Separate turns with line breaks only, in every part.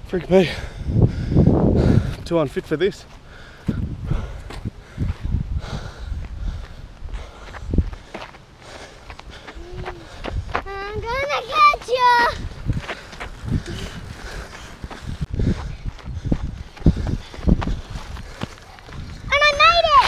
Freak me. Too unfit for this.
I'm gonna catch you! And I made it!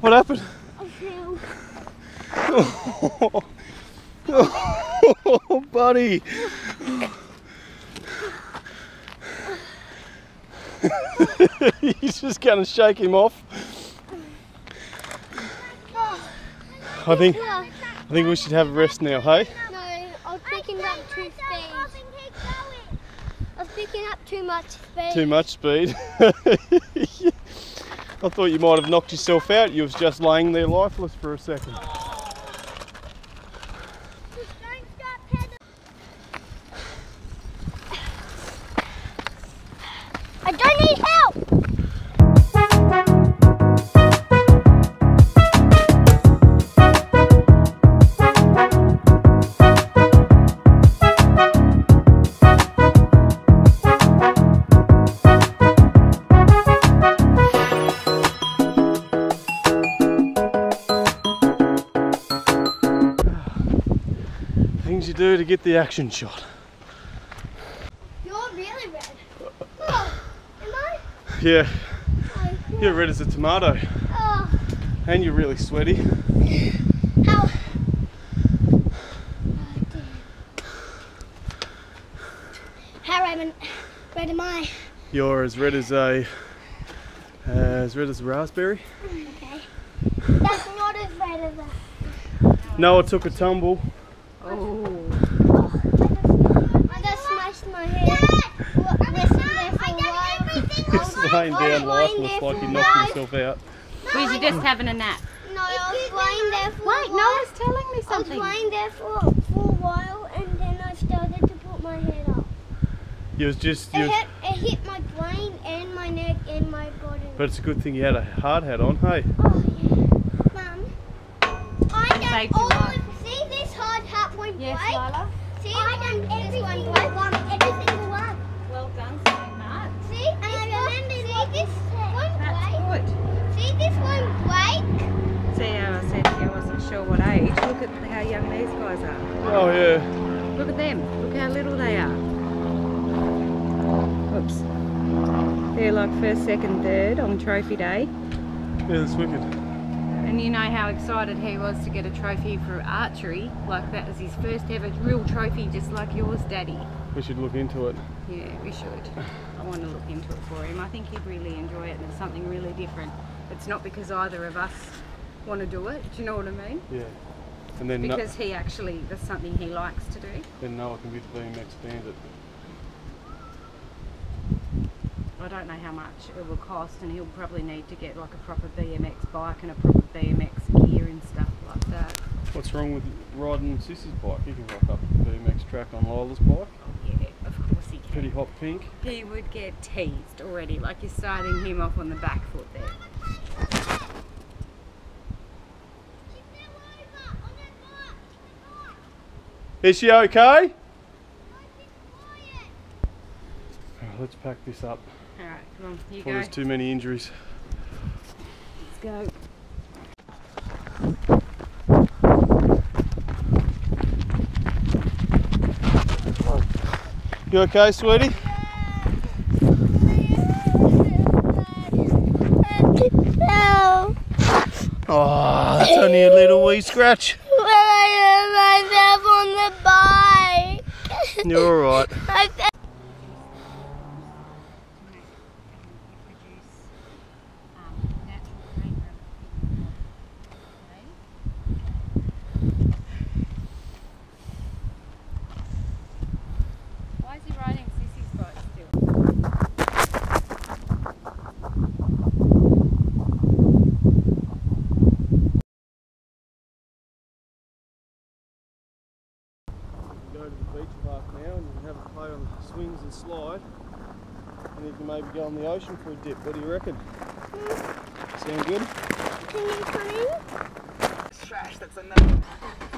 What happened?
I fell.
Oh, buddy. He's just going to shake him off. I think we should have a rest now, hey?
No, I was picking up too speed. I was picking up too much speed.
Too much speed. I thought you might have knocked yourself out. You was just laying there lifeless for a second.
I don't need help!
Things you do to get the action shot.
You're really red. Oh, am I?
Yeah,
Oh,
you're red as a tomato.
oh.
And you're really sweaty.
How?
You're as red as a raspberry.
Okay. That's not as red as that.
Noah took a tumble.
Oh.
I just smashed my head.
He's laying down lifeless like he knocked himself out.
Was you just having a nap?
No, I was lying there for a while.
Wait, Noah's telling me something.
I was lying there for a while and then I started to put my head up. It hit my brain and my neck and my body.
But it's a good thing you had a hard hat on, hey?
Oh yeah. Mum, I done
Saved
all
your life.
of, see this hard hat won't
Yes,
break?
Lila.
See, I done this one break. Every single one.
Well done, sweetheart.
See, and I remember this won't
That's
break.
good.
See, this won't break.
See how I said I wasn't sure what age. Look at how young these guys are.
Oh yeah.
Look at them. Look how little they are. Oops. They're like first, second, third on trophy day.
Yeah, that's wicked.
And you know how excited he was to get a trophy for archery. Like that was his first ever real trophy, just like yours, Daddy.
We should look into it.
Yeah, we should. I want to look into it for him. I think he'd really enjoy it, and it's something really different. It's not because either of us want to do it. Do you know what I mean?
Yeah. And then
Because he actually, that's something he likes to do.
then Noah can be the BMX bandit.
I don't know how much it will cost, and he'll probably need to get like a proper BMX bike and a proper BMX gear and stuff like that.
What's wrong with riding Sissy's bike? You can rock up the BMX track on Lila's bike.
Yeah, of course he can.
Pretty hot pink.
He would get teased already, like you're starting him off on the back foot there.
Is she okay? Let's pack this up
Alright, come on, you
before
go.
there's too many injuries.
Let's go.
You okay, sweetie?
No.
Oh, that's only a little wee scratch.
But I hurt myself on the bike.
You're alright.
Why is he riding Sissy's bike still?
Go to the beach park now and you can have a play on the swings and slide, and you can maybe go on the ocean for a dip. What do you reckon? Sound good?
Can you come in?
Trash, that's enough.